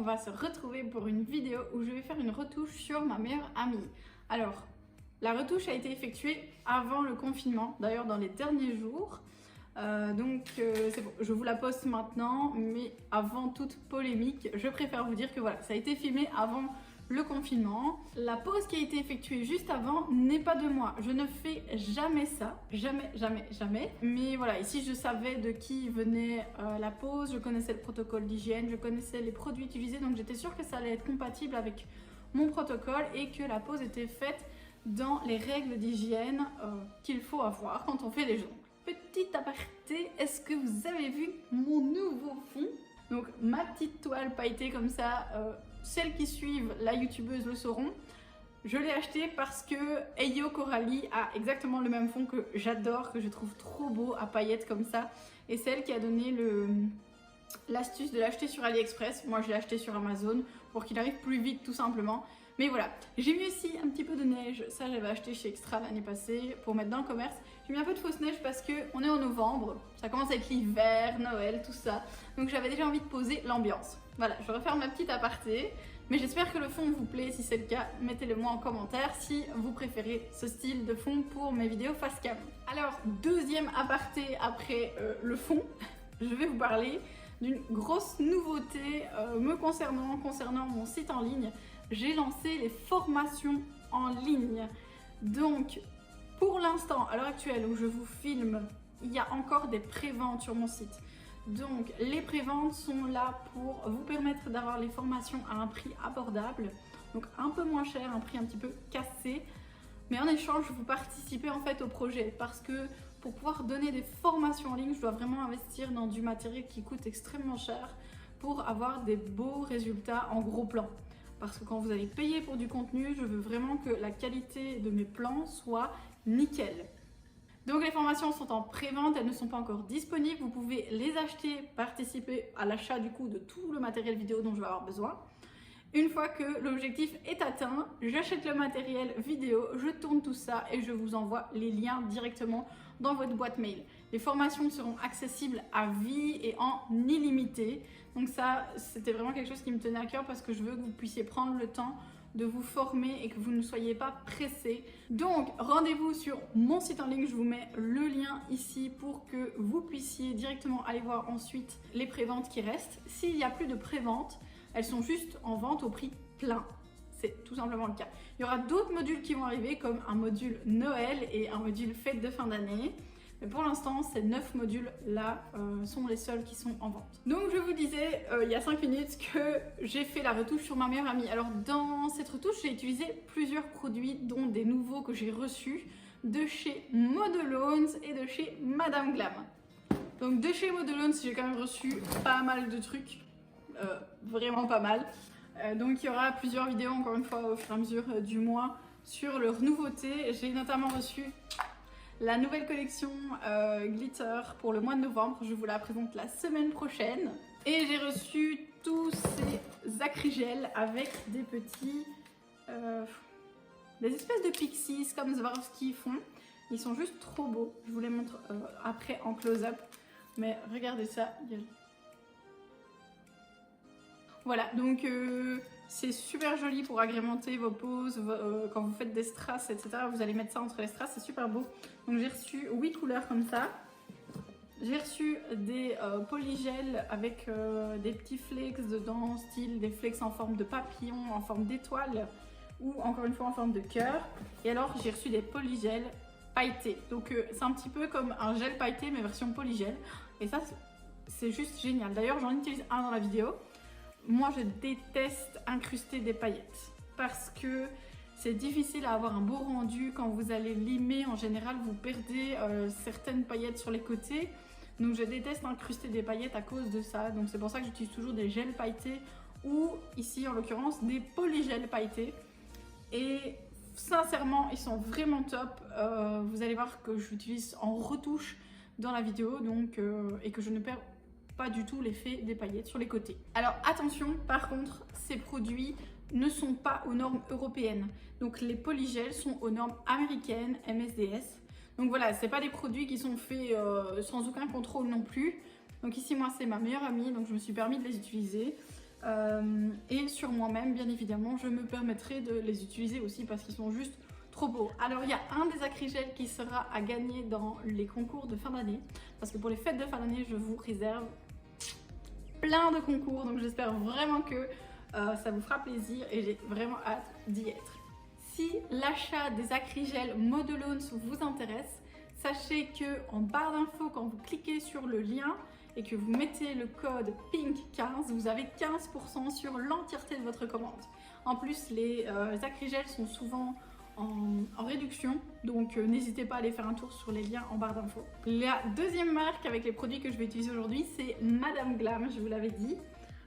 va se retrouver pour une vidéo où je vais faire une retouche sur ma meilleure amie. Alors, la retouche a été effectuée avant le confinement, d'ailleurs dans les derniers jours. C'est bon, je vous la poste maintenant, mais avant toute polémique, je préfère vous dire que voilà, ça a été filmé avant le confinement. La pause qui a été effectuée juste avant n'est pas de moi. Je ne fais jamais ça. Jamais, jamais, jamais. Mais voilà, ici je savais de qui venait la pause, je connaissais le protocole d'hygiène, je connaissais les produits utilisés, donc j'étais sûre que ça allait être compatible avec mon protocole et que la pause était faite dans les règles d'hygiène qu'il faut avoir quand on fait les ongles. Petit aparté, est-ce que vous avez vu mon nouveau fond? Donc ma petite toile pailletée comme ça, celles qui suivent la youtubeuse le sauront. Je l'ai acheté parce que Eyo Coralie a exactement le même fond que j'adore, que je trouve trop beau à paillettes comme ça. Et c'est elle qui a donné l'astuce de l'acheter sur AliExpress. Moi je l'ai acheté sur Amazon pour qu'il arrive plus vite tout simplement. Mais voilà, j'ai mis aussi un petit peu de neige, ça j'avais acheté chez Extra l'année passée pour mettre dans le commerce. J'ai mis un peu de fausse neige parce qu'on est en novembre, ça commence à être l'hiver, Noël, tout ça. Donc j'avais déjà envie de poser l'ambiance. Voilà, je referme ma petite aparté, mais j'espère que le fond vous plaît. Si c'est le cas, mettez-le moi en commentaire si vous préférez ce style de fond pour mes vidéos face cam. Alors, deuxième aparté après le fond, je vais vous parler d'une grosse nouveauté me concernant mon site en ligne. J'ai lancé les formations en ligne. Donc, pour l'instant, à l'heure actuelle où je vous filme, il y a encore des préventes sur mon site. Donc, les préventes sont là pour vous permettre d'avoir les formations à un prix abordable. Donc, un peu moins cher, un prix un petit peu cassé. Mais en échange, vous participez en fait au projet parce que pour pouvoir donner des formations en ligne, je dois vraiment investir dans du matériel qui coûte extrêmement cher pour avoir des beaux résultats en gros plans. Parce que quand vous allez payer pour du contenu, je veux vraiment que la qualité de mes plans soit nickel. Donc les formations sont en pré-vente, elles ne sont pas encore disponibles. Vous pouvez les acheter, participer à l'achat du coup de tout le matériel vidéo dont je vais avoir besoin. Une fois que l'objectif est atteint, j'achète le matériel vidéo, je tourne tout ça et je vous envoie les liens directement dans votre boîte mail. Les formations seront accessibles à vie et en illimité. Donc ça, c'était vraiment quelque chose qui me tenait à cœur parce que je veux que vous puissiez prendre le temps de vous former et que vous ne soyez pas pressés. Donc rendez-vous sur mon site en ligne, je vous mets le lien ici pour que vous puissiez directement aller voir ensuite les préventes qui restent. S'il n'y a plus de préventes, elles sont juste en vente au prix plein. C'est tout simplement le cas. Il y aura d'autres modules qui vont arriver comme un module Noël et un module fête de fin d'année. Mais pour l'instant, ces 9 modules-là sont les seuls qui sont en vente. Donc je vous disais il y a 5 minutes que j'ai fait la retouche sur ma meilleure amie. Alors dans cette retouche, j'ai utilisé plusieurs produits dont des nouveaux que j'ai reçus de chez Modelones et de chez Madame Glam. Donc de chez Modelones, j'ai quand même reçu pas mal de trucs. Vraiment pas mal. Donc il y aura plusieurs vidéos encore une fois au fur et à mesure du mois sur leurs nouveautés. J'ai notamment reçu la nouvelle collection Glitter pour le mois de novembre. Je vous la présente la semaine prochaine. Et j'ai reçu tous ces acrygels avec des petits... des espèces de pixies comme Swarovski font. Ils sont juste trop beaux. Je vous les montre après en close-up. Mais regardez ça. Voilà, donc c'est super joli pour agrémenter vos poses, quand vous faites des strass, etc. Vous allez mettre ça entre les strass, c'est super beau. Donc j'ai reçu 8 couleurs comme ça. J'ai reçu des polygels avec des petits flakes dedans, style des flakes en forme de papillon, en forme d'étoile ou encore une fois en forme de cœur. Et alors j'ai reçu des polygels pailletés. Donc c'est un petit peu comme un gel pailleté mais version polygel. Et ça c'est juste génial. D'ailleurs j'en utilise un dans la vidéo. Moi, je déteste incruster des paillettes parce que c'est difficile à avoir un beau rendu. Quand vous allez limer, en général, vous perdez certaines paillettes sur les côtés. Donc, je déteste incruster des paillettes à cause de ça. Donc, c'est pour ça que j'utilise toujours des gels pailletés ou, ici, en l'occurrence, des polygels pailletés. Et sincèrement, ils sont vraiment top. Vous allez voir que je l'utilise en retouche dans la vidéo donc, et que je ne perds pas du tout l'effet des paillettes sur les côtés. Alors attention, par contre, ces produits ne sont pas aux normes européennes. Donc les polygels sont aux normes américaines, MSDS. Donc voilà, c'est pas des produits qui sont faits sans aucun contrôle non plus. Donc ici, moi, c'est ma meilleure amie, donc je me suis permis de les utiliser. Et sur moi-même, bien évidemment, je me permettrai de les utiliser aussi parce qu'ils sont juste trop beaux. Alors il y a un des acrygels qui sera à gagner dans les concours de fin d'année, parce que pour les fêtes de fin d'année, je vous réserve plein de concours, donc j'espère vraiment que ça vous fera plaisir et j'ai vraiment hâte d'y être. Si l'achat des acrygels Modelones vous intéresse, sachez que en barre d'infos, quand vous cliquez sur le lien et que vous mettez le code PINK15, vous avez 15% sur l'entièreté de votre commande. En plus, les acrygels sont souvent en réduction, donc n'hésitez pas à aller faire un tour sur les liens en barre d'infos. La deuxième marque avec les produits que je vais utiliser aujourd'hui, c'est Madame Glam, je vous l'avais dit.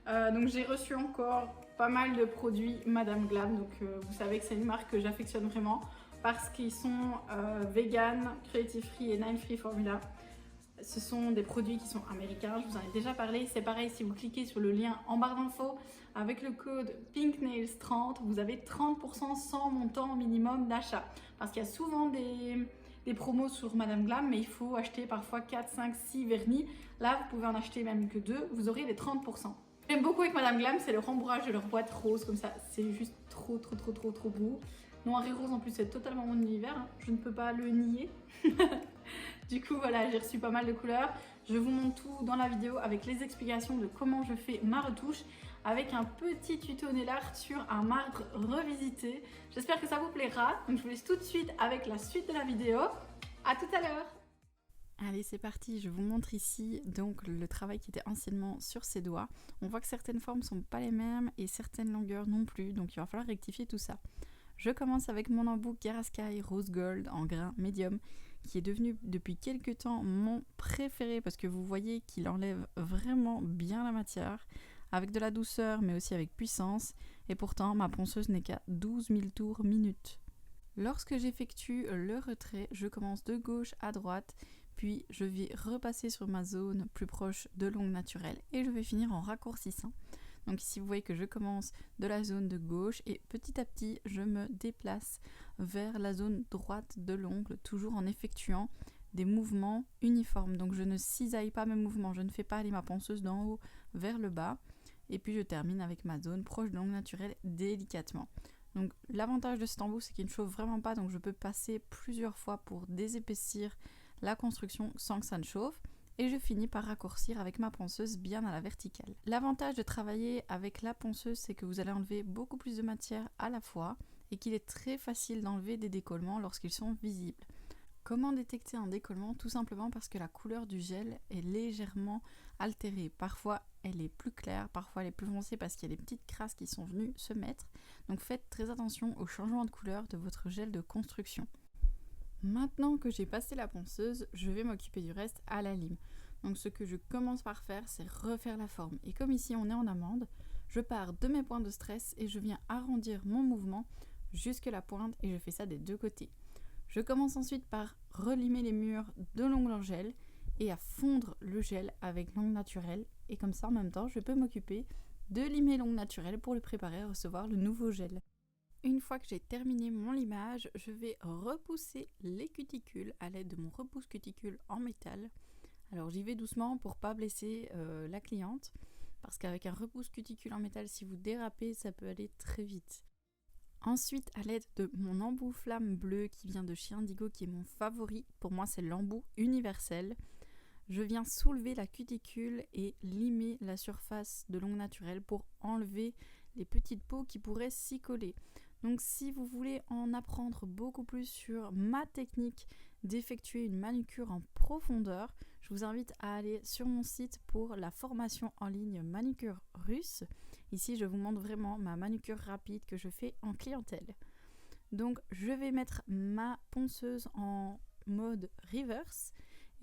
Donc j'ai reçu encore pas mal de produits Madame Glam, donc vous savez que c'est une marque que j'affectionne vraiment parce qu'ils sont vegan, cruelty free et 9 free formula. Ce sont des produits qui sont américains, je vous en ai déjà parlé. C'est pareil, si vous cliquez sur le lien en barre d'infos avec le code PINKNAILS30, vous avez 30% sans montant minimum d'achat. Parce qu'il y a souvent des promos sur Madame Glam, mais il faut acheter parfois 4, 5, 6 vernis. Là, vous pouvez en acheter même que 2, vous aurez les 30%. J'aime beaucoup avec Madame Glam, c'est le rembourrage de leur boîte rose comme ça. C'est juste trop beau. Noir et rose en plus, c'est totalement mon univers, hein. Je ne peux pas le nier. Du coup voilà, j'ai reçu pas mal de couleurs. Je vous montre tout dans la vidéo avec les explications de comment je fais ma retouche, avec un petit tuto nail art sur un marbre revisité. J'espère que ça vous plaira. Donc je vous laisse tout de suite avec la suite de la vidéo. À tout à l'heure. Allez, c'est parti, je vous montre ici donc le travail qui était anciennement sur ces doigts. On voit que certaines formes sont pas les mêmes et certaines longueurs non plus, donc il va falloir rectifier tout ça. Je commence avec mon embout Garasky Rose Gold en grain médium, qui est devenu depuis quelques temps mon préféré parce que vous voyez qu'il enlève vraiment bien la matière, avec de la douceur mais aussi avec puissance, et pourtant ma ponceuse n'est qu'à 12 000 tours minute. Lorsque j'effectue le retrait, je commence de gauche à droite, puis je vais repasser sur ma zone plus proche de l'ongle naturel et je vais finir en raccourcissant. Donc ici vous voyez que je commence de la zone de gauche et petit à petit je me déplace vers la zone droite de l'ongle, toujours en effectuant des mouvements uniformes. Donc je ne cisaille pas mes mouvements, je ne fais pas aller ma ponceuse d'en haut vers le bas, et puis je termine avec ma zone proche de l'ongle naturel délicatement. Donc l'avantage de cet embout, c'est qu'il ne chauffe vraiment pas, donc je peux passer plusieurs fois pour désépaissir la construction sans que ça ne chauffe. Et je finis par raccourcir avec ma ponceuse bien à la verticale. L'avantage de travailler avec la ponceuse, c'est que vous allez enlever beaucoup plus de matière à la fois et qu'il est très facile d'enlever des décollements lorsqu'ils sont visibles. Comment détecter un décollement? Tout simplement parce que la couleur du gel est légèrement altérée. Parfois elle est plus claire, parfois elle est plus foncée parce qu'il y a des petites crasses qui sont venues se mettre. Donc faites très attention au changement de couleur de votre gel de construction. Maintenant que j'ai passé la ponceuse, je vais m'occuper du reste à la lime. Donc ce que je commence par faire, c'est refaire la forme. Et comme ici on est en amande, je pars de mes points de stress et je viens arrondir mon mouvement jusque la pointe, et je fais ça des deux côtés. Je commence ensuite par relimer les murs de l'ongle en gel et à fondre le gel avec l'ongle naturel. Et comme ça en même temps, je peux m'occuper de limer l'ongle naturel pour le préparer à recevoir le nouveau gel. Une fois que j'ai terminé mon limage, je vais repousser les cuticules à l'aide de mon repousse cuticule en métal. Alors j'y vais doucement pour pas blesser la cliente, parce qu'avec un repousse cuticule en métal, si vous dérapez, ça peut aller très vite. Ensuite, à l'aide de mon embout flamme bleu qui vient de chez Indigo, qui est mon favori, pour moi c'est l'embout universel, je viens soulever la cuticule et limer la surface de l'ongle naturel pour enlever les petites peaux qui pourraient s'y coller. Donc si vous voulez en apprendre beaucoup plus sur ma technique d'effectuer une manucure en profondeur, je vous invite à aller sur mon site pour la formation en ligne manucure russe. Ici je vous montre vraiment ma manucure rapide que je fais en clientèle. Donc je vais mettre ma ponceuse en mode reverse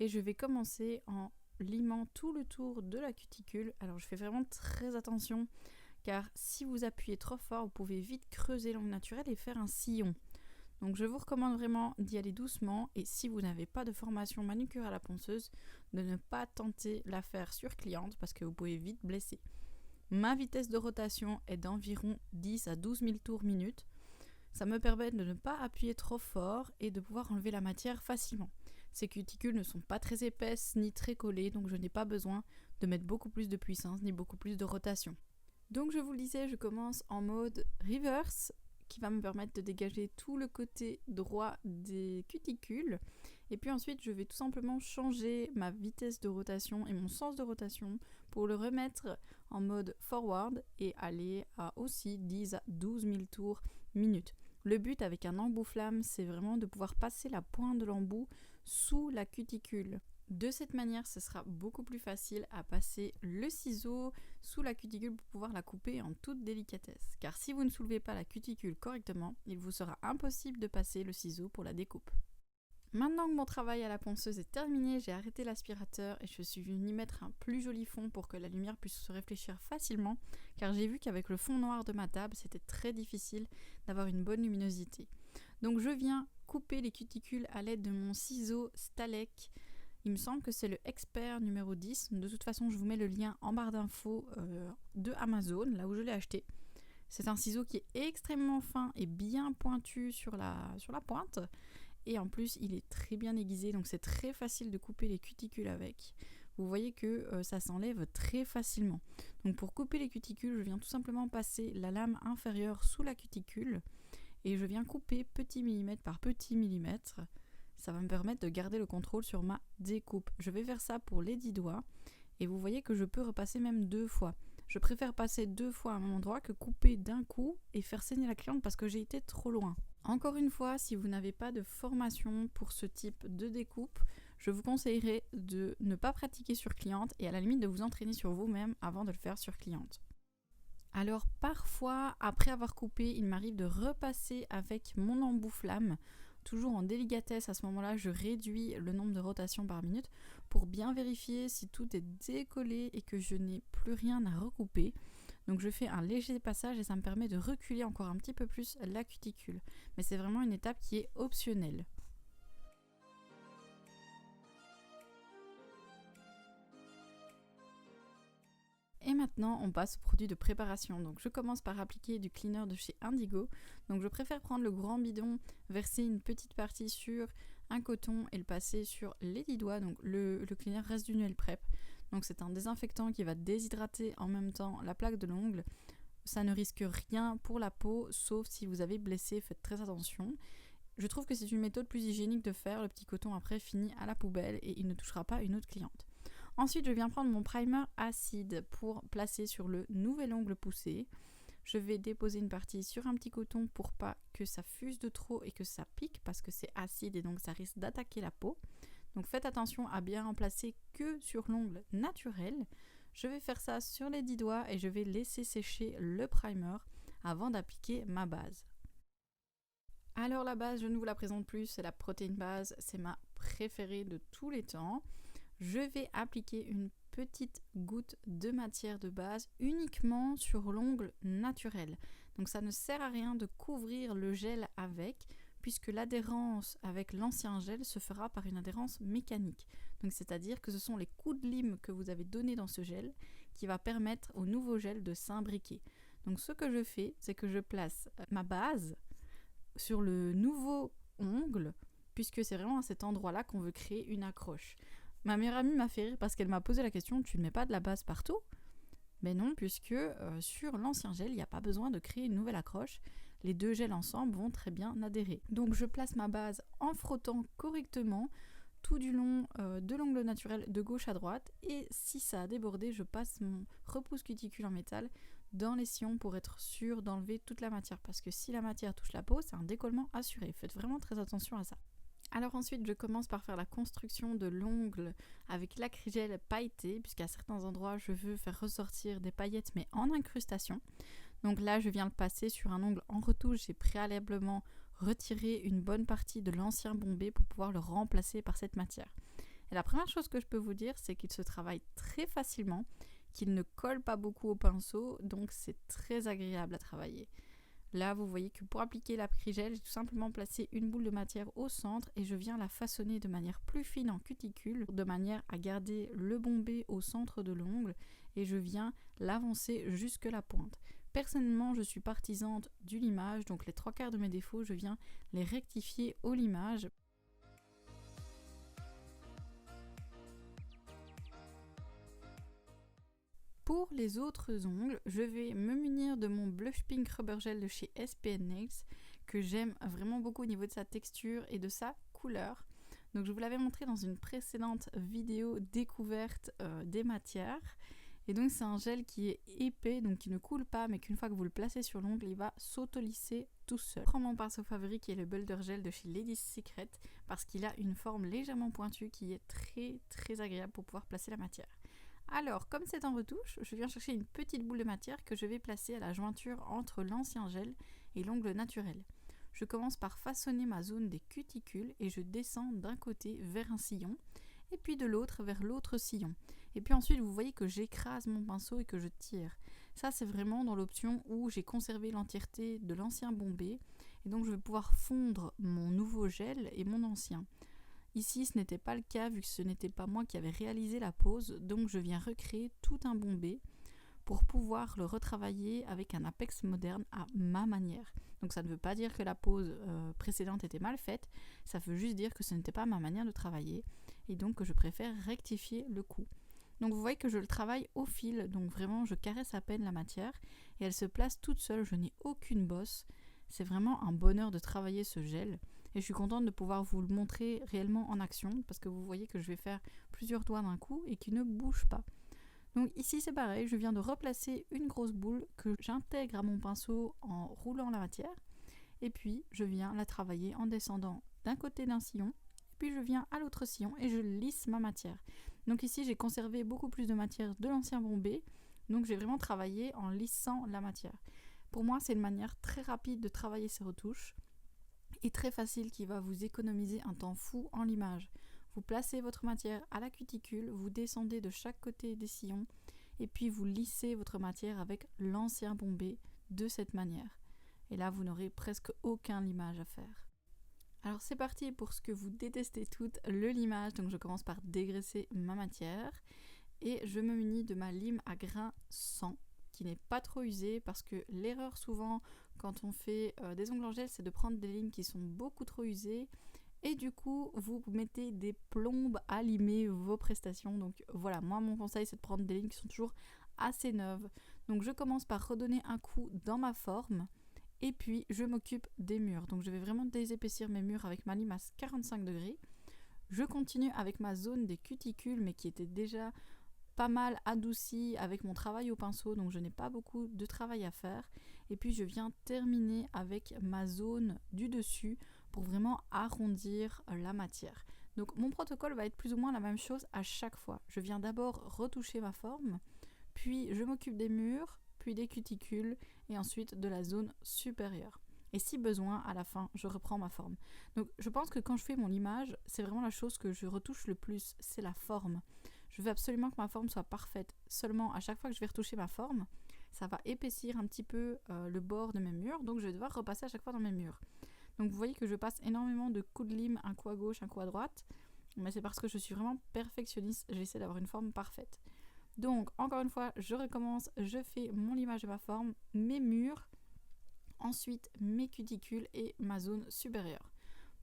et je vais commencer en limant tout le tour de la cuticule. Alors je fais vraiment très attention, car si vous appuyez trop fort, vous pouvez vite creuser l'ongle naturel et faire un sillon. Donc je vous recommande vraiment d'y aller doucement, et si vous n'avez pas de formation manucure à la ponceuse, de ne pas tenter l'affaire sur cliente parce que vous pouvez vite blesser. Ma vitesse de rotation est d'environ 10 à 12 000 tours minute. Ça me permet de ne pas appuyer trop fort et de pouvoir enlever la matière facilement. Ces cuticules ne sont pas très épaisses ni très collées, donc je n'ai pas besoin de mettre beaucoup plus de puissance ni beaucoup plus de rotation. Donc je vous le disais, je commence en mode reverse qui va me permettre de dégager tout le côté droit des cuticules. Et puis ensuite, je vais tout simplement changer ma vitesse de rotation et mon sens de rotation pour le remettre en mode forward et aller à aussi 10 à 12 000 tours minute. Le but avec un embout flamme, c'est vraiment de pouvoir passer la pointe de l'embout sous la cuticule. De cette manière, ce sera beaucoup plus facile à passer le ciseau sous la cuticule pour pouvoir la couper en toute délicatesse. Car si vous ne soulevez pas la cuticule correctement, il vous sera impossible de passer le ciseau pour la découpe. Maintenant que mon travail à la ponceuse est terminé, j'ai arrêté l'aspirateur et je suis venue y mettre un plus joli fond pour que la lumière puisse se réfléchir facilement, car j'ai vu qu'avec le fond noir de ma table, c'était très difficile d'avoir une bonne luminosité. Donc je viens couper les cuticules à l'aide de mon ciseau Stalec. Il me semble que c'est le Expert numéro 10. De toute façon, je vous mets le lien en barre d'infos de Amazon, là où je l'ai acheté. C'est un ciseau qui est extrêmement fin et bien pointu sur la pointe. Et en plus, il est très bien aiguisé, donc c'est très facile de couper les cuticules avec. Vous voyez que ça s'enlève très facilement. Donc pour couper les cuticules, je viens tout simplement passer la lame inférieure sous la cuticule et je viens couper petit millimètre par petit millimètre. Ça va me permettre de garder le contrôle sur ma découpe. Je vais faire ça pour les 10 doigts et vous voyez que je peux repasser même 2 fois. Je préfère passer 2 fois à un même endroit que couper d'un coup et faire saigner la cliente parce que j'ai été trop loin. Encore une fois, si vous n'avez pas de formation pour ce type de découpe, je vous conseillerais de ne pas pratiquer sur cliente et à la limite de vous entraîner sur vous-même avant de le faire sur cliente. Alors parfois, après avoir coupé, il m'arrive de repasser avec mon embout flamme. Toujours en délicatesse, à ce moment-là, je réduis le nombre de rotations par minute pour bien vérifier si tout est décollé et que je n'ai plus rien à recouper. Donc je fais un léger passage et ça me permet de reculer encore un petit peu plus la cuticule. Mais c'est vraiment une étape qui est optionnelle. Et maintenant, on passe au produit de préparation. Donc je commence par appliquer du cleaner de chez Indigo. Donc je préfère prendre le grand bidon, verser une petite partie sur un coton et le passer sur les 10 doigts. Donc le cleaner reste du Nuel Prep. Donc c'est un désinfectant qui va déshydrater en même temps la plaque de l'ongle. Ça ne risque rien pour la peau, sauf si vous avez blessé, faites très attention. Je trouve que c'est une méthode plus hygiénique de faire. Le petit coton après finit à la poubelle et il ne touchera pas une autre cliente. Ensuite, je viens prendre mon primer acide pour placer sur le nouvel ongle poussé. Je vais déposer une partie sur un petit coton pour pas que ça fuse de trop et que ça pique parce que c'est acide et donc ça risque d'attaquer la peau. Donc faites attention à bien en placer que sur l'ongle naturel. Je vais faire ça sur les 10 doigts et je vais laisser sécher le primer avant d'appliquer ma base. Alors la base, je ne vous la présente plus, c'est la protéine base, c'est ma préférée de tous les temps. Je vais appliquer une petite goutte de matière de base uniquement sur l'ongle naturel. Donc ça ne sert à rien de couvrir le gel avec, puisque l'adhérence avec l'ancien gel se fera par une adhérence mécanique. Donc c'est-à-dire que ce sont les coups de lime que vous avez donnés dans ce gel qui va permettre au nouveau gel de s'imbriquer. Donc ce que je fais, c'est que je place ma base sur le nouveau ongle, puisque c'est vraiment à cet endroit-là qu'on veut créer une accroche. Ma meilleure amie m'a fait rire parce qu'elle m'a posé la question, tu ne mets pas de la base partout ? Mais non, puisque sur l'ancien gel, il n'y a pas besoin de créer une nouvelle accroche. Les deux gels ensemble vont très bien adhérer. Donc je place ma base en frottant correctement tout du long de l'ongle naturel de gauche à droite. Et si ça a débordé, je passe mon repousse cuticule en métal dans les sillons pour être sûr d'enlever toute la matière. Parce que si la matière touche la peau, c'est un décollement assuré. Faites vraiment très attention à ça. Alors ensuite, je commence par faire la construction de l'ongle avec l'acrygel pailleté, puisqu'à certains endroits, je veux faire ressortir des paillettes, mais en incrustation. Donc là, je viens le passer sur un ongle en retouche. J'ai préalablement retiré une bonne partie de l'ancien bombé pour pouvoir le remplacer par cette matière. Et la première chose que je peux vous dire, c'est qu'il se travaille très facilement, qu'il ne colle pas beaucoup au pinceau, donc c'est très agréable à travailler. Là, vous voyez que pour appliquer l'acrygel, j'ai tout simplement placé une boule de matière au centre et je viens la façonner de manière plus fine en cuticule, de manière à garder le bombé au centre de l'ongle et je viens l'avancer jusque la pointe. Personnellement, je suis partisane du limage, donc les 3/4 de mes défauts, je viens les rectifier au limage. Pour les autres ongles, je vais me munir de mon Blush Pink Rubber Gel de chez SPN Nails que j'aime vraiment beaucoup au niveau de sa texture et de sa couleur. Donc je vous l'avais montré dans une précédente vidéo découverte des matières. Et donc c'est un gel qui est épais, donc qui ne coule pas, mais qu'une fois que vous le placez sur l'ongle, il va s'auto-lisser tout seul. Je prends mon pinceau favori qui est le Boulder Gel de chez Lady's Secret parce qu'il a une forme légèrement pointue qui est très agréable pour pouvoir placer la matière. Alors, comme c'est en retouche, je viens chercher une petite boule de matière que je vais placer à la jointure entre l'ancien gel et l'ongle naturel. Je commence par façonner ma zone des cuticules et je descends d'un côté vers un sillon et puis de l'autre vers l'autre sillon. Et puis ensuite, vous voyez que j'écrase mon pinceau et que je tire. Ça, c'est vraiment dans l'option où j'ai conservé l'entièreté de l'ancien bombé et donc je vais pouvoir fondre mon nouveau gel et mon ancien. Ici, ce n'était pas le cas vu que ce n'était pas moi qui avais réalisé la pose, donc je viens recréer tout un bombé pour pouvoir le retravailler avec un apex moderne à ma manière. Donc ça ne veut pas dire que la pose précédente était mal faite, ça veut juste dire que ce n'était pas ma manière de travailler et donc que je préfère rectifier le coup. Donc vous voyez que je le travaille au fil, donc vraiment je caresse à peine la matière et elle se place toute seule, je n'ai aucune bosse. C'est vraiment un bonheur de travailler ce gel et je suis contente de pouvoir vous le montrer réellement en action parce que vous voyez que je vais faire plusieurs doigts d'un coup et qui ne bougent pas. Donc ici c'est pareil, je viens de replacer une grosse boule que j'intègre à mon pinceau en roulant la matière et puis je viens la travailler en descendant d'un côté d'un sillon puis je viens à l'autre sillon et je lisse ma matière. Donc ici j'ai conservé beaucoup plus de matière de l'ancien bombé, donc j'ai vraiment travaillé en lissant la matière. Pour moi c'est une manière très rapide de travailler ces retouches et très facile qui va vous économiser un temps fou en limage. Vous placez votre matière à la cuticule, vous descendez de chaque côté des sillons et puis vous lissez votre matière avec l'ancien bombé de cette manière. Et là vous n'aurez presque aucun limage à faire. Alors c'est parti pour ce que vous détestez toutes, le limage. Donc je commence par dégraisser ma matière et je me munis de ma lime à grains 100 qui n'est pas trop usée parce que l'erreur souvent quand on fait des ongles en gel c'est de prendre des limes qui sont beaucoup trop usées et du coup vous mettez des plombes à limer vos prestations. Donc voilà, moi mon conseil c'est de prendre des limes qui sont toujours assez neuves. Donc je commence par redonner un coup dans ma forme. Et puis je m'occupe des murs, donc je vais vraiment désépaissir mes murs avec ma lime à 45 degrés. Je continue avec ma zone des cuticules mais qui était déjà pas mal adoucie avec mon travail au pinceau, donc je n'ai pas beaucoup de travail à faire. Et puis je viens terminer avec ma zone du dessus pour vraiment arrondir la matière. Donc mon protocole va être plus ou moins la même chose à chaque fois. Je viens d'abord retoucher ma forme, puis je m'occupe des murs, puis des cuticules et ensuite de la zone supérieure. Et si besoin, à la fin, je reprends ma forme. Donc je pense que quand je fais mon limage, c'est vraiment la chose que je retouche le plus, c'est la forme. Je veux absolument que ma forme soit parfaite. Seulement, à chaque fois que je vais retoucher ma forme, ça va épaissir un petit peu le bord de mes murs, donc je vais devoir repasser à chaque fois dans mes murs. Donc vous voyez que je passe énormément de coups de lime, un coup à gauche, un coup à droite, mais c'est parce que je suis vraiment perfectionniste, j'essaie d'avoir une forme parfaite. Donc, encore une fois, je recommence, je fais mon limage de ma forme, mes murs, ensuite mes cuticules et ma zone supérieure.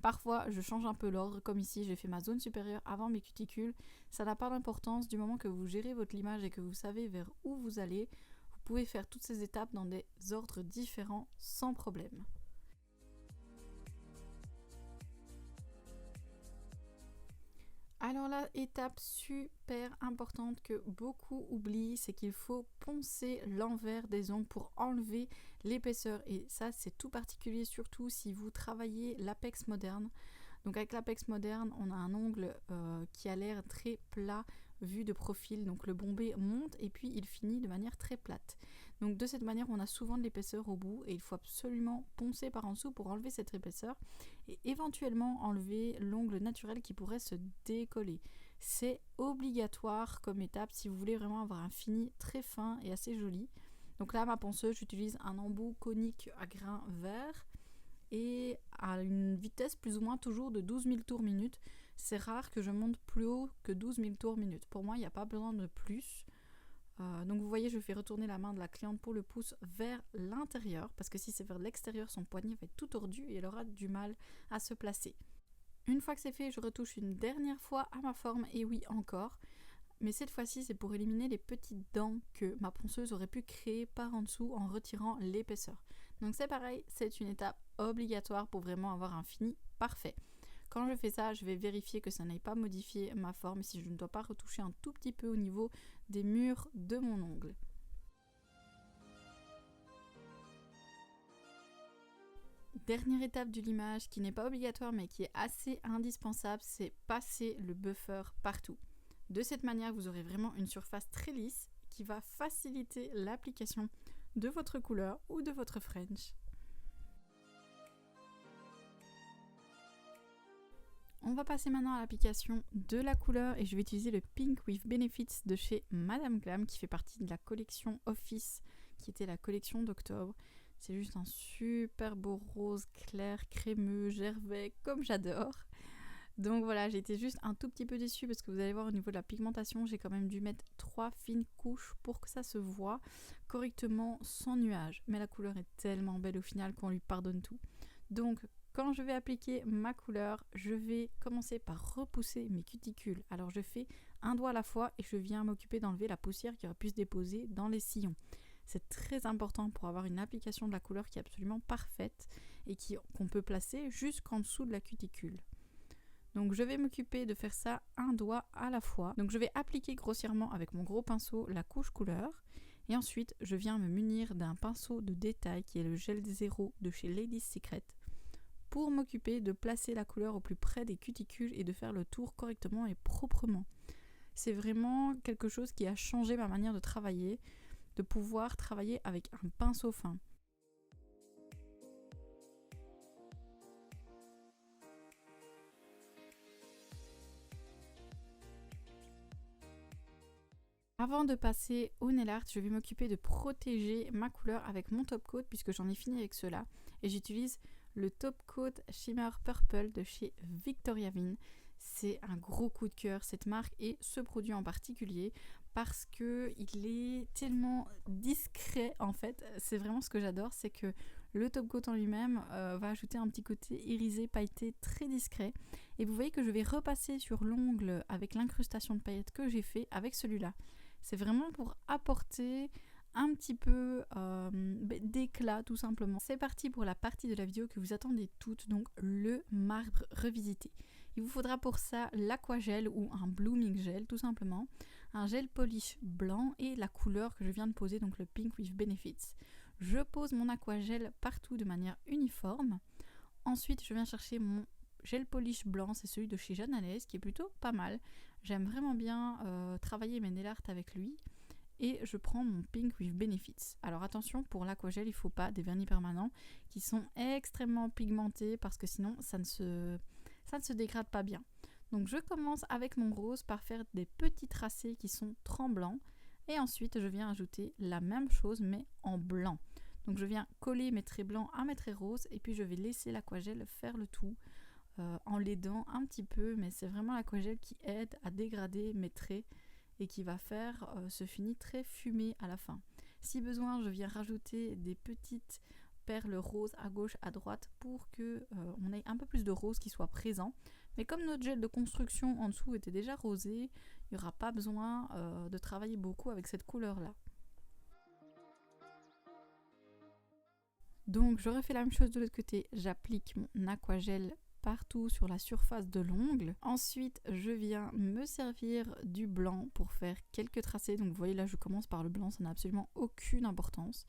Parfois, je change un peu l'ordre, comme ici, j'ai fait ma zone supérieure avant mes cuticules. Ça n'a pas d'importance, du moment que vous gérez votre limage et que vous savez vers où vous allez, vous pouvez faire toutes ces étapes dans des ordres différents sans problème. Alors la étape super importante que beaucoup oublient, c'est qu'il faut poncer l'envers des ongles pour enlever l'épaisseur. Et ça c'est tout particulier surtout si vous travaillez l'apex moderne. Donc avec l'apex moderne, on a un ongle qui a l'air très plat vu de profil. Donc le bombé monte et puis il finit de manière très plate. Donc de cette manière, on a souvent de l'épaisseur au bout et il faut absolument poncer par en dessous pour enlever cette épaisseur et éventuellement enlever l'ongle naturel qui pourrait se décoller. C'est obligatoire comme étape si vous voulez vraiment avoir un fini très fin et assez joli. Donc là, ma ponceuse, j'utilise un embout conique à grains verts et à une vitesse plus ou moins toujours de 12 000 tours minute. C'est rare que je monte plus haut que 12 000 tours minute. Pour moi, il n'y a pas besoin de plus. Donc vous voyez, je fais retourner la main de la cliente pour le pouce vers l'intérieur parce que si c'est vers l'extérieur, son poignet va être tout tordu et elle aura du mal à se placer. Une fois que c'est fait, je retouche une dernière fois à ma forme et oui encore. Mais cette fois-ci, c'est pour éliminer les petites dents que ma ponceuse aurait pu créer par en dessous en retirant l'épaisseur. Donc c'est pareil, c'est une étape obligatoire pour vraiment avoir un fini parfait. Quand je fais ça, je vais vérifier que ça n'aille pas modifier ma forme si je ne dois pas retoucher un tout petit peu au niveau des murs de mon ongle. Dernière étape du limage qui n'est pas obligatoire mais qui est assez indispensable, c'est passer le buffer partout. De cette manière, vous aurez vraiment une surface très lisse qui va faciliter l'application de votre couleur ou de votre French. On va passer maintenant à l'application de la couleur et je vais utiliser le Pink with Benefits de chez Madame Glam qui fait partie de la collection Office qui était la collection d'octobre. C'est juste un super beau rose clair, crémeux, gervais, comme j'adore. Donc voilà, j'ai été juste un tout petit peu déçue parce que vous allez voir au niveau de la pigmentation, j'ai quand même dû mettre 3 fines couches pour que ça se voit correctement sans nuage. Mais la couleur est tellement belle au final qu'on lui pardonne tout. Donc quand je vais appliquer ma couleur, je vais commencer par repousser mes cuticules. Alors je fais un doigt à la fois et je viens m'occuper d'enlever la poussière qui aurait pu se déposer dans les sillons. C'est très important pour avoir une application de la couleur qui est absolument parfaite et qu'on peut placer jusqu'en dessous de la cuticule. Donc je vais m'occuper de faire ça un doigt à la fois. Donc je vais appliquer grossièrement avec mon gros pinceau la couche couleur. Et ensuite je viens me munir d'un pinceau de détail qui est le gel 0 de chez Ladies Secret pour m'occuper de placer la couleur au plus près des cuticules et de faire le tour correctement et proprement. C'est vraiment quelque chose qui a changé ma manière de travailler, de pouvoir travailler avec un pinceau fin. Avant de passer au nail art, je vais m'occuper de protéger ma couleur avec mon top coat puisque j'en ai fini avec cela et j'utilise le top coat Shimmer Purple de chez Victoria Vin. C'est un gros coup de cœur cette marque et ce produit en particulier parce que il est tellement discret en fait. C'est vraiment ce que j'adore, c'est que le top coat en lui-même va ajouter un petit côté irisé, pailleté très discret. Et vous voyez que je vais repasser sur l'ongle avec l'incrustation de paillettes que j'ai fait avec celui-là. C'est vraiment pour apporter un petit peu d'éclat tout simplement. C'est parti pour la partie de la vidéo que vous attendez toutes, donc le marbre revisité. Il vous faudra pour ça l'aquagel ou un blooming gel tout simplement, un gel polish blanc et la couleur que je viens de poser, donc le Pink with Benefits. Je pose mon aquagel partout de manière uniforme. Ensuite je viens chercher mon gel polish blanc, c'est celui de chez Jeanne Alès qui est plutôt pas mal. J'aime vraiment bien travailler mes nail art avec lui. Et je prends mon Pink with Benefits. Alors attention, pour l'aquagel, il ne faut pas des vernis permanents qui sont extrêmement pigmentés parce que sinon ça ne se dégrade pas bien. Donc je commence avec mon rose par faire des petits tracés qui sont tremblants et ensuite je viens ajouter la même chose mais en blanc. Donc je viens coller mes traits blancs à mes traits roses et puis je vais laisser l'aquagel faire le tout en l'aidant un petit peu, mais c'est vraiment l'aquagel qui aide à dégrader mes traits et qui va faire ce fini très fumé à la fin. Si besoin, je viens rajouter des petites perles roses à gauche, à droite pour que on ait un peu plus de rose qui soit présent. Mais comme notre gel de construction en dessous était déjà rosé, il n'y aura pas besoin de travailler beaucoup avec cette couleur-là. Donc je refais la même chose de l'autre côté, j'applique mon aquagel partout sur la surface de l'ongle. Ensuite, je viens me servir du blanc pour faire quelques tracés. Donc vous voyez là, je commence par le blanc, ça n'a absolument aucune importance.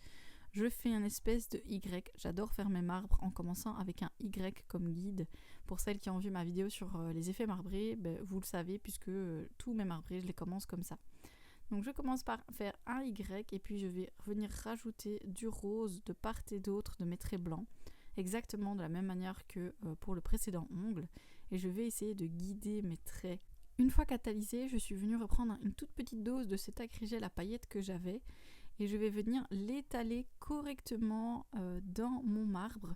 Je fais une espèce de Y. J'adore faire mes marbres en commençant avec un Y comme guide. Pour celles qui ont vu ma vidéo sur les effets marbrés, vous le savez puisque tous mes marbrés, je les commence comme ça. Donc je commence par faire un Y et puis je vais venir rajouter du rose de part et d'autre de mes traits blancs. Exactement de la même manière que pour le précédent ongle et je vais essayer de guider mes traits. Une fois catalysé, je suis venue reprendre une toute petite dose de cet acrygel à paillettes que j'avais et je vais venir l'étaler correctement dans mon marbre.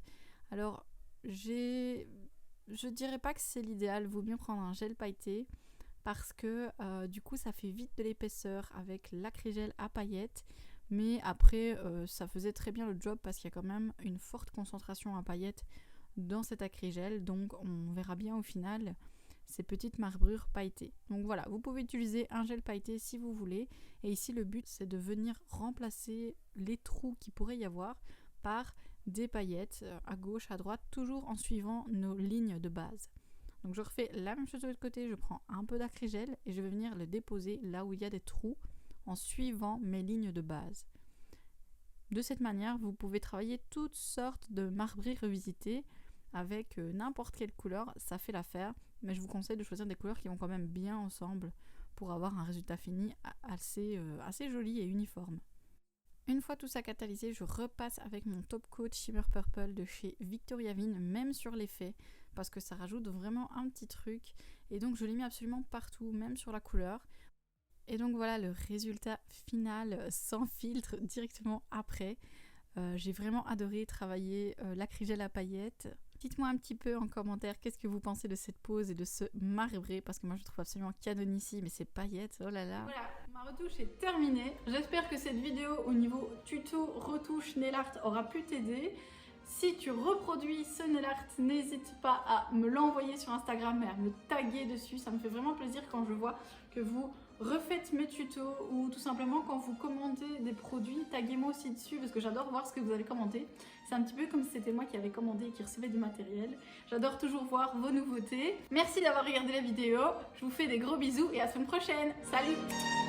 Alors je dirais pas que c'est l'idéal, vaut mieux prendre un gel pailleté parce que du coup ça fait vite de l'épaisseur avec l'acrygel à paillettes. Mais après, ça faisait très bien le job parce qu'il y a quand même une forte concentration à paillettes dans cet acrygel. Donc on verra bien au final ces petites marbrures pailletées. Donc voilà, vous pouvez utiliser un gel pailleté si vous voulez. Et ici, le but, c'est de venir remplacer les trous qu'il pourrait y avoir par des paillettes à gauche, à droite, toujours en suivant nos lignes de base. Donc je refais la même chose de l'autre côté, je prends un peu d'acrygel et je vais venir le déposer là où il y a des trous en suivant mes lignes de base. De cette manière, vous pouvez travailler toutes sortes de marbrures revisitées avec n'importe quelle couleur, ça fait l'affaire, mais je vous conseille de choisir des couleurs qui vont quand même bien ensemble pour avoir un résultat fini assez joli et uniforme. Une fois tout ça catalysé, je repasse avec mon top coat Shimmer Purple de chez Victoria Vin, même sur l'effet, parce que ça rajoute vraiment un petit truc. Et donc je l'ai mis absolument partout, même sur la couleur. Et donc voilà le résultat final sans filtre directement après. J'ai vraiment adoré travailler l'acrygel à paillettes. Dites-moi un petit peu en commentaire qu'est-ce que vous pensez de cette pose et de ce marbré, parce que moi je trouve absolument canon ici, mais ces paillettes, oh là là. Voilà, ma retouche est terminée. J'espère que cette vidéo au niveau tuto retouche nail art aura pu t'aider. Si tu reproduis ce nail art, n'hésite pas à me l'envoyer sur Instagram et à me taguer dessus. Ça me fait vraiment plaisir quand je vois que vous refaites mes tutos ou tout simplement quand vous commandez des produits, taguez-moi aussi dessus parce que j'adore voir ce que vous avez commenté. C'est un petit peu comme si c'était moi qui avais commandé et qui recevais du matériel. J'adore toujours voir vos nouveautés. Merci d'avoir regardé la vidéo. Je vous fais des gros bisous et à la semaine prochaine. Salut!